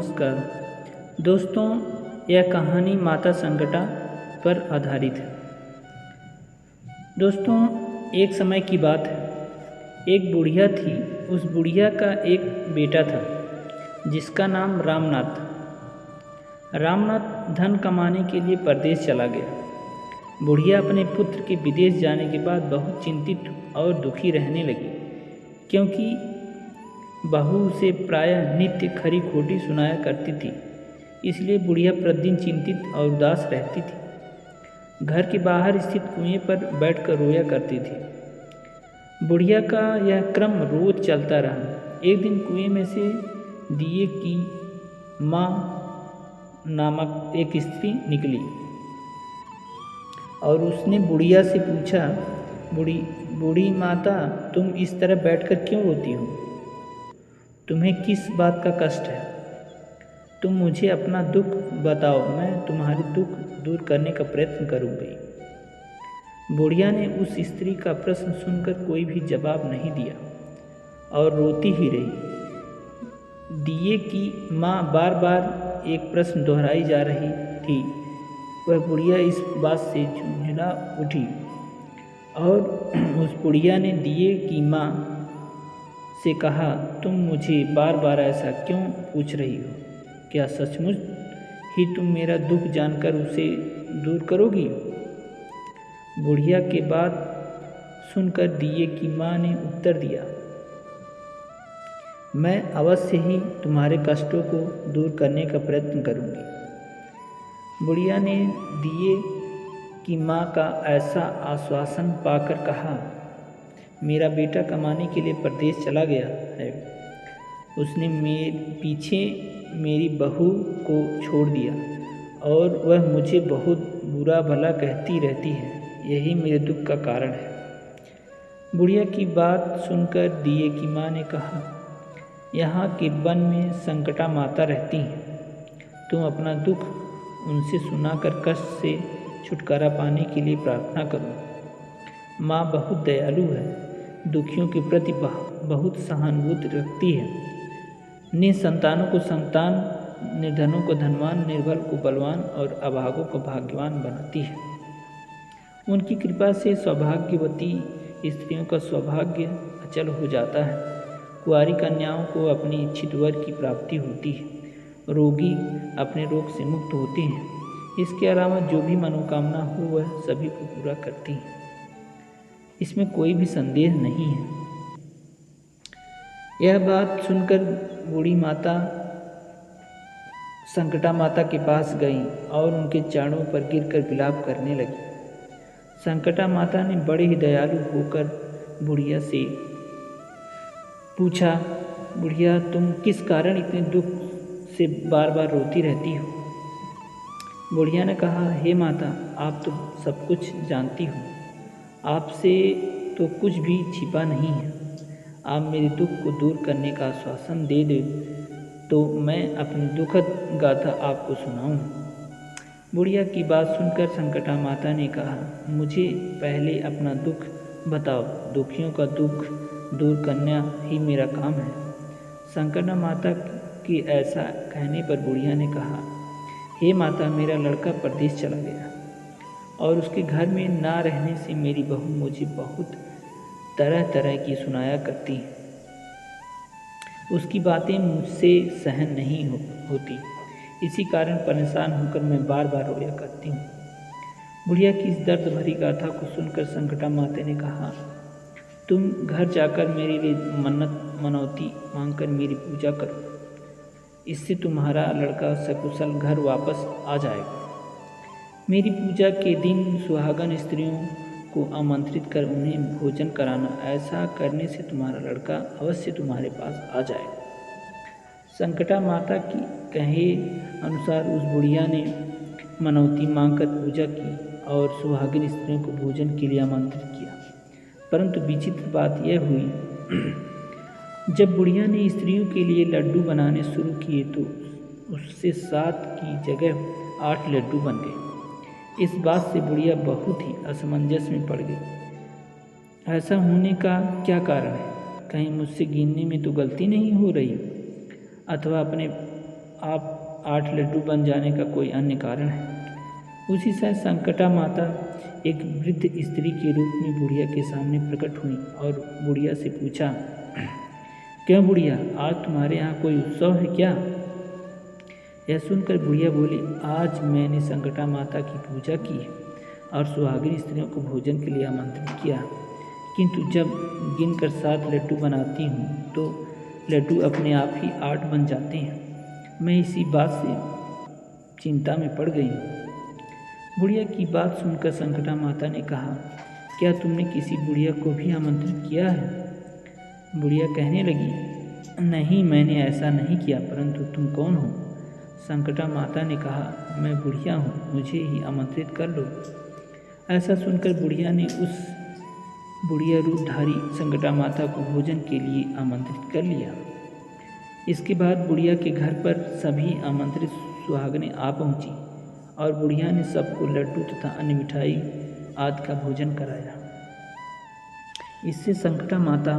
नमस्कार दोस्तों, यह कहानी माता संकटा पर आधारित है। दोस्तों, एक समय की बात है। एक बुढ़िया थी। उस बुढ़िया का एक बेटा था जिसका नाम रामनाथ था। रामनाथ धन कमाने के लिए परदेश चला गया। बुढ़िया अपने पुत्र के विदेश जाने के बाद बहुत चिंतित और दुखी रहने लगी, क्योंकि बहू उसे प्रायः नित्य खरी खोटी सुनाया करती थी। इसलिए बुढ़िया प्रतिदिन चिंतित और उदास रहती थी। घर के बाहर स्थित कुएं पर बैठकर रोया करती थी। बुढ़िया का यह क्रम रोज चलता रहा। एक दिन कुएं में से दिए की माँ नामक एक स्त्री निकली और उसने बुढ़िया से पूछा, बूढ़ी माता, तुम इस तरह बैठकर क्यों रोती हो? तुम्हें किस बात का कष्ट है? तुम मुझे अपना दुख बताओ, मैं तुम्हारे दुख दूर करने का प्रयत्न करूँगी। बुढ़िया ने उस स्त्री का प्रश्न सुनकर कोई भी जवाब नहीं दिया और रोती ही रही। दिए की माँ बार बार एक प्रश्न दोहराई जा रही थी। वह बुढ़िया इस बात से झुंझुला उठी और उस बुढ़िया ने दिए की माँ से कहा, तुम मुझे बार बार ऐसा क्यों पूछ रही हो? क्या सचमुच ही तुम मेरा दुख जानकर उसे दूर करोगी? बुढ़िया के बात सुनकर दिए की माँ ने उत्तर दिया, मैं अवश्य ही तुम्हारे कष्टों को दूर करने का प्रयत्न करूँगी। बुढ़िया ने दिए की माँ का ऐसा आश्वासन पाकर कहा, मेरा बेटा कमाने के लिए परदेश चला गया है। उसने पीछे मेरी बहू को छोड़ दिया और वह मुझे बहुत बुरा भला कहती रहती है। यही मेरे दुख का कारण है। बुढ़िया की बात सुनकर दिए की माँ ने कहा, यहाँ के वन में संकटा माता रहती हैं। तुम अपना दुख उनसे सुनाकर कष्ट से छुटकारा पाने के लिए प्रार्थना करो। माँ बहुत दयालु है, दुखियों के प्रति बहुत सहानुभूति रखती है। निसंतानों को संतान, निर्धनों को धनवान, निर्बल को बलवान और अभागों को भाग्यवान बनाती है। उनकी कृपा से सौभाग्यवती स्त्रियों का सौभाग्य अचल हो जाता है। कुंवारी कन्याओं को अपनी इच्छित वर की प्राप्ति होती है। रोगी अपने रोग से मुक्त होते हैं। इसके अलावा जो भी मनोकामना हो वह सभी को पूरा करती है। इसमें कोई भी संदेह नहीं है। यह बात सुनकर बूढ़ी माता संकटा माता के पास गई और उनके चरणों पर गिरकर विलाप करने लगी। संकटा माता ने बड़े ही दयालु होकर बुढ़िया से पूछा, बुढ़िया, तुम किस कारण इतने दुख से बार बार रोती रहती हो? बुढ़िया ने कहा, हे माता, आप तो सब कुछ जानती हो। आपसे तो कुछ भी छिपा नहीं है। आप मेरे दुख को दूर करने का आश्वासन दे दे तो मैं अपनी दुखद गाथा आपको सुनाऊं। बुढ़िया की बात सुनकर संकटा माता ने कहा, मुझे पहले अपना दुख बताओ। दुखियों का दुख दूर करना ही मेरा काम है। संकटा माता के ऐसा कहने पर बुढ़िया ने कहा, हे माता, मेरा लड़का परदेश चला गया और उसके घर में ना रहने से मेरी बहू मुझे बहुत तरह तरह की सुनाया करती है। उसकी बातें मुझसे सहन नहीं होती। इसी कारण परेशान होकर मैं बार बार रोया करती हूँ। बुढ़िया की इस दर्द भरी गाथा को सुनकर संकटा माता ने कहा, तुम घर जाकर मेरे लिए मनौती मांगकर मेरी पूजा करो। इससे तुम्हारा लड़का सकुशल घर वापस आ जाएगा। मेरी पूजा के दिन सुहागन स्त्रियों को आमंत्रित कर उन्हें भोजन कराना। ऐसा करने से तुम्हारा लड़का अवश्य तुम्हारे पास आ जाएगा। संकटा माता की कहे अनुसार उस बुढ़िया ने मनौती मांगकर पूजा की और सुहागिन स्त्रियों को भोजन के लिए आमंत्रित किया। परंतु विचित्र बात यह हुई, जब बुढ़िया ने स्त्रियों के लिए लड्डू बनाने शुरू किए तो उससे 7 की जगह 8 लड्डू बन गए। इस बात से बुढ़िया बहुत ही असमंजस में पड़ गई। ऐसा होने का क्या कारण है? कहीं मुझसे गिनने में तो गलती नहीं हो रही, अथवा आप 8 लड्डू बन जाने का कोई अन्य कारण है। उसी समय संकटा माता एक वृद्ध स्त्री के रूप में बुढ़िया के सामने प्रकट हुई और बुढ़िया से पूछा, क्यों बुढ़िया, आज तुम्हारे यहाँ कोई उत्सव है क्या? यह सुनकर बुढ़िया बोली, आज मैंने संकटा माता की पूजा की और सुहागिन स्त्रियों को भोजन के लिए आमंत्रित किया, किंतु जब गिनकर 7 लड्डू बनाती हूँ तो लड्डू अपने आप ही 8 बन जाते हैं। मैं इसी बात से चिंता में पड़ गई हूँ। बुढ़िया की बात सुनकर संकटा माता ने कहा, क्या तुमने किसी बुढ़िया को भी आमंत्रित किया है? बुढ़िया कहने लगी, नहीं, मैंने ऐसा नहीं किया, परंतु तुम कौन हो? संकटा माता ने कहा, मैं बुढ़िया हूँ, मुझे ही आमंत्रित कर लो। ऐसा सुनकर बुढ़िया ने उस बुढ़िया रूपधारी संकटा माता को भोजन के लिए आमंत्रित कर लिया। इसके बाद बुढ़िया के घर पर सभी आमंत्रित सुहागनें आ पहुँची और बुढ़िया ने सबको लड्डू तथा अन्य मिठाई आदि का भोजन कराया। इससे संकटा माता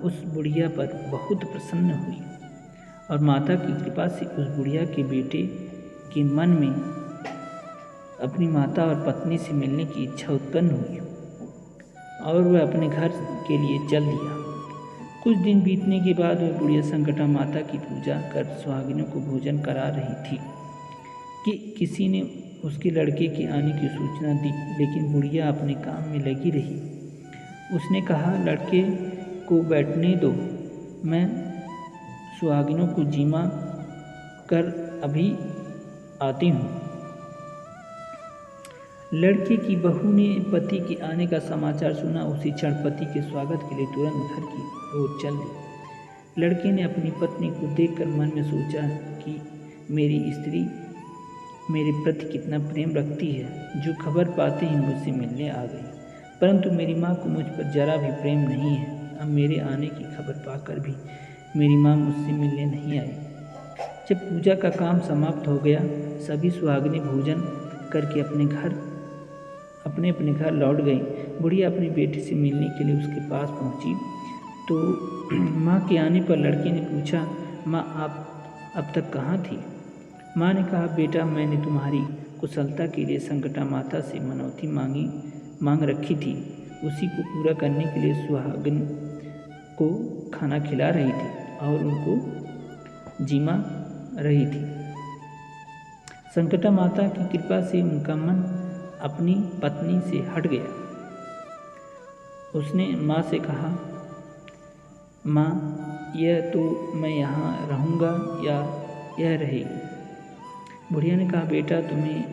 उस बुढ़िया पर बहुत प्रसन्न हुई और माता की कृपा से उस बुढ़िया के बेटे के मन में अपनी माता और पत्नी से मिलने की इच्छा उत्पन्न हुई और वह अपने घर के लिए चल दिया। कुछ दिन बीतने के बाद वह बुढ़िया संकटा माता की पूजा कर सुहागिनों को भोजन करा रही थी कि किसी ने उसके लड़के के आने की सूचना दी, लेकिन बुढ़िया अपने काम में लगी रही। उसने कहा, लड़के को बैठने दो, मैं सुहागिनों को जिमा कर अभी आती हूँ। लड़के की बहू ने पति के आने का समाचार सुना। उसी क्षण पति के स्वागत के लिए तुरंत घर की ओर चल दी। लड़के ने अपनी पत्नी को देखकर मन में सोचा कि मेरी स्त्री मेरे प्रति कितना प्रेम रखती है, जो खबर पाते ही मुझसे मिलने आ गई। परंतु मेरी माँ को मुझ पर जरा भी प्रेम नहीं है। अब मेरे आने की खबर पाकर भी मेरी माँ मुझसे मिलने नहीं आई। जब पूजा का काम समाप्त हो गया, सभी सुहागिनें भोजन करके अपने अपने घर लौट गईं। बुढ़िया अपनी बेटी से मिलने के लिए उसके पास पहुंची तो माँ के आने पर लड़के ने पूछा, माँ आप अब तक कहाँ थी? माँ ने कहा, बेटा, मैंने तुम्हारी कुशलता के लिए संकटा माता से मनौती मांग रखी थी। उसी को पूरा करने के लिए सुहागिन को खाना खिला रही थी और उनको जिमा रही थी। संकटा माता की कृपा से उनका मन अपनी पत्नी से हट गया। उसने माँ से कहा, माँ, यह तो मैं यहाँ रहूँगा या यह रहेगी? बुढ़िया ने कहा, बेटा, तुम्हें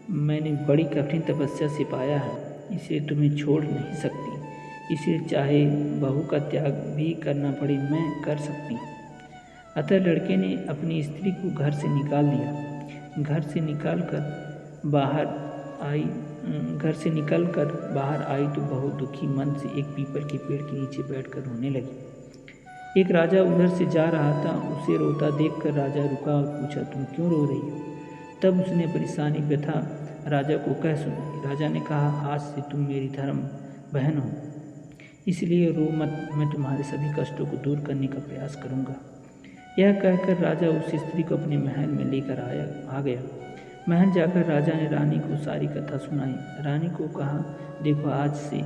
मैंने बड़ी कठिन तपस्या से पाया है, इसलिए तुम्हें छोड़ नहीं सकती। इसलिए चाहे बहू का त्याग भी करना पड़े, मैं कर सकती हूँ। अतः लड़के ने अपनी स्त्री को घर से निकाल दिया। घर से निकल कर बाहर आई तो बहुत दुखी मन से एक पीपल के पेड़ के नीचे बैठकर रोने लगी। एक राजा उधर से जा रहा था। उसे रोता देखकर राजा रुका और पूछा, तुम क्यों रो रही हो? तब उसने अपनी सारी व्यथा राजा को कह सुनाई। राजा ने कहा, आज से तुम मेरी धर्म बहन हो, इसलिए रो मत, मैं तुम्हारे सभी कष्टों को दूर करने का प्रयास करूँगा। यह कहकर राजा उस स्त्री को अपने महल में लेकर आ गया। महल जाकर राजा ने रानी को सारी कथा सुनाई। रानी को कहा, देखो, आज से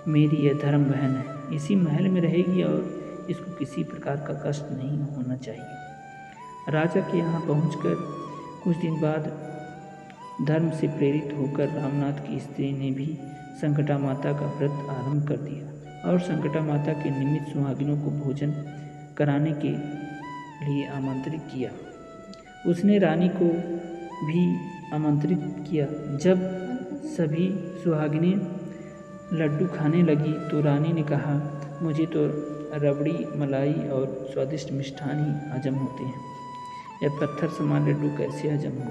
मेरी यह धर्म बहन है, इसी महल में रहेगी और इसको किसी प्रकार का कष्ट नहीं होना चाहिए। राजा के यहाँ पहुंचकर कुछ दिन बाद धर्म से प्रेरित होकर रामनाथ की स्त्री ने भी संकटा माता का व्रत आरंभ कर दिया और संकटा माता के निमित्त सुहागिनों को भोजन कराने के लिए आमंत्रित किया। उसने रानी को भी आमंत्रित किया। जब सभी सुहागिनें लड्डू खाने लगी तो रानी ने कहा, मुझे तो रबड़ी, मलाई और स्वादिष्ट मिष्ठान ही हजम होते हैं, यह पत्थर समान लड्डू कैसे हजम हो?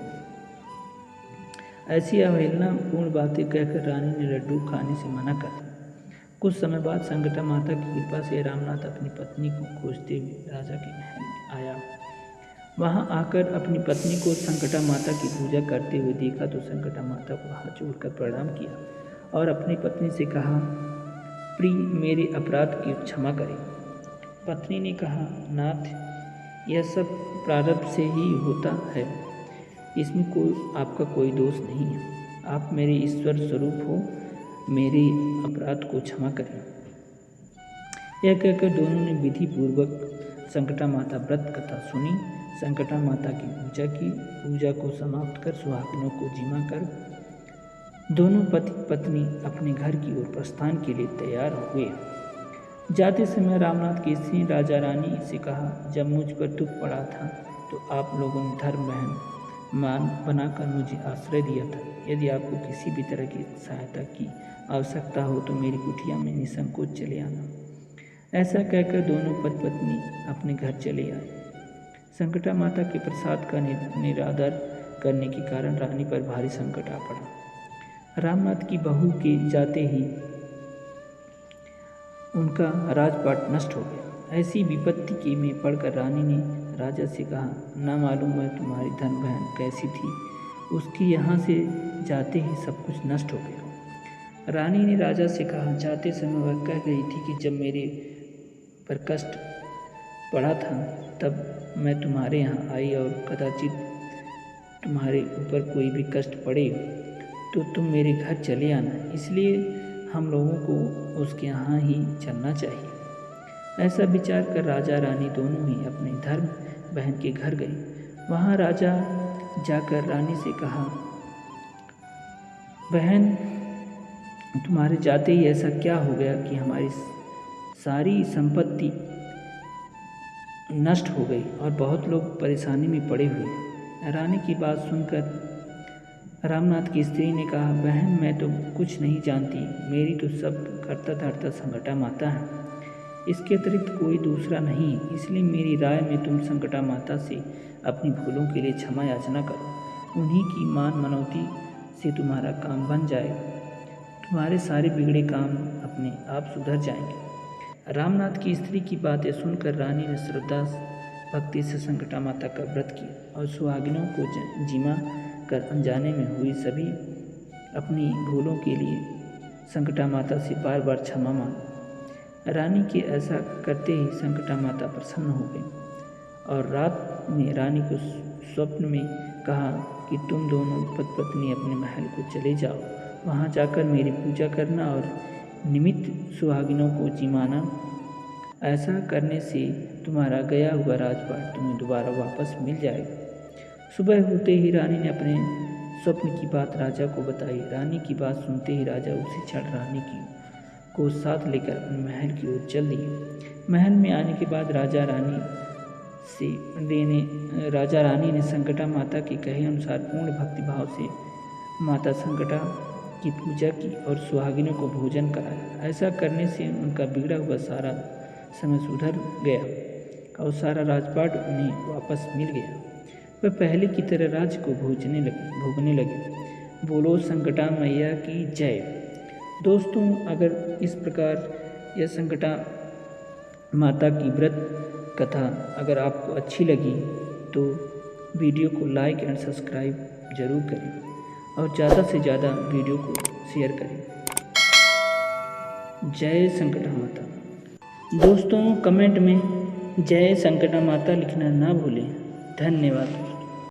ऐसी अवहेलनापूर्ण बातें कहकर रानी ने लड्डू खाने से मना कर दिया। कुछ समय बाद संकटा माता की कृपा से रामनाथ अपनी पत्नी को खोजते हुए राजा के महल में आया। वहां आकर अपनी पत्नी को संकटा माता की पूजा करते हुए देखा तो संकटा माता को हाथ जोड़कर प्रणाम किया और अपनी पत्नी से कहा, प्रिय, मेरे अपराध की क्षमा करें। पत्नी ने कहा, नाथ, यह सब प्रारब्ध से ही होता है, इसमें आपका कोई दोष नहीं है। आप मेरे ईश्वर स्वरूप हो, मेरे अपराध को क्षमा करें। यह कहकर दोनों ने विधि पूर्वक संकटा माता व्रत कथा सुनी, संकटा माता की पूजा की। पूजा को समाप्त कर सुहागिनों को जिमा कर दोनों पति पत्नी अपने घर की ओर प्रस्थान के लिए तैयार हुए। जाते समय रामनाथ की स्त्री राजा रानी से कहा, जब मुझ पर दुख पड़ा था तो आप लोगों ने धर्म बहन मान बनाकर मुझे आश्रय दिया था। यदि आपको किसी भी तरह की सहायता की आवश्यकता हो तो मेरी कुटिया में निसंकोच चले आना। ऐसा कहकर दोनों पति पत्नी अपने घर चले आए। संकटा माता के प्रसाद का निरादर करने के कारण रानी पर भारी संकट आ पड़ा। रामनाथ की बहू के जाते ही उनका राजपाट नष्ट हो गया। ऐसी विपत्ति के में पड़कर रानी ने राजा से कहा, ना मालूम है तुम्हारी धन बहन कैसी थी, उसकी यहाँ से जाते ही सब कुछ नष्ट हो गया। रानी ने राजा से कहा, जाते समय वह कह गई थी कि जब मेरे पर कष्ट पड़ा था तब मैं तुम्हारे यहाँ आई और कदाचित तुम्हारे ऊपर कोई भी कष्ट पड़े तो तुम मेरे घर चले आना, इसलिए हम लोगों को उसके यहाँ ही चलना चाहिए। ऐसा विचार कर राजा रानी दोनों ही अपने धर्म बहन के घर गए। वहाँ राजा जाकर रानी से कहा, बहन तुम्हारे जाते ही ऐसा क्या हो गया कि हमारी सारी संपत्ति नष्ट हो गई और बहुत लोग परेशानी में पड़े हुए। रानी की बात सुनकर रामनाथ की स्त्री ने कहा, बहन मैं तो कुछ नहीं जानती, मेरी तो सब करता धरता संकटा माता है, इसके अतिरिक्त कोई दूसरा नहीं, इसलिए मेरी राय में तुम संकटा माता से अपनी भूलों के लिए क्षमा याचना करो। उन्हीं की मान मनौती से तुम्हारा काम बन जाएगा, तुम्हारे सारे बिगड़े काम अपने आप सुधर जाएंगे। रामनाथ की स्त्री की बातें सुनकर रानी ने श्रद्धा भक्ति से संकटा माता का व्रत किया और सुहागिनों को जिमा कर अनजाने में हुई सभी अपनी भूलों के लिए संकटा माता से बार बार क्षमा मांगी। रानी के ऐसा करते ही संकटा माता प्रसन्न हो गई और रात में रानी को स्वप्न में कहा कि तुम दोनों पति पत्नी अपने महल को चले जाओ, वहाँ जाकर मेरी पूजा करना और निमित्त सुहागिनों को जिमाना। ऐसा करने से तुम्हारा गया हुआ राजपाट तुम्हें दोबारा वापस मिल जाएगा। सुबह होते ही रानी ने अपने स्वप्न की बात राजा को बताई। रानी की बात सुनते ही राजा उसी क्षण रानी को साथ लेकर अपने महल की ओर चल दिए। महल में आने के बाद राजा रानी ने संकटा माता के कहे अनुसार पूर्ण भक्तिभाव से माता संकटा की पूजा की और सुहागिनों को भोजन कराया। ऐसा करने से उनका बिगड़ा हुआ सारा समय सुधर गया और सारा राजपाट उन्हें वापस मिल गया। वह पहले की तरह राज्य को भोगने लगे। बोलो संकटा मैया की जय। दोस्तों, अगर इस प्रकार यह संकटा माता की व्रत कथा अगर आपको अच्छी लगी तो वीडियो को लाइक एंड सब्सक्राइब जरूर करें और ज़्यादा से ज़्यादा वीडियो को शेयर करें। जय संकटा माता। दोस्तों, कमेंट में जय संकटा माता लिखना ना भूलें। धन्यवाद।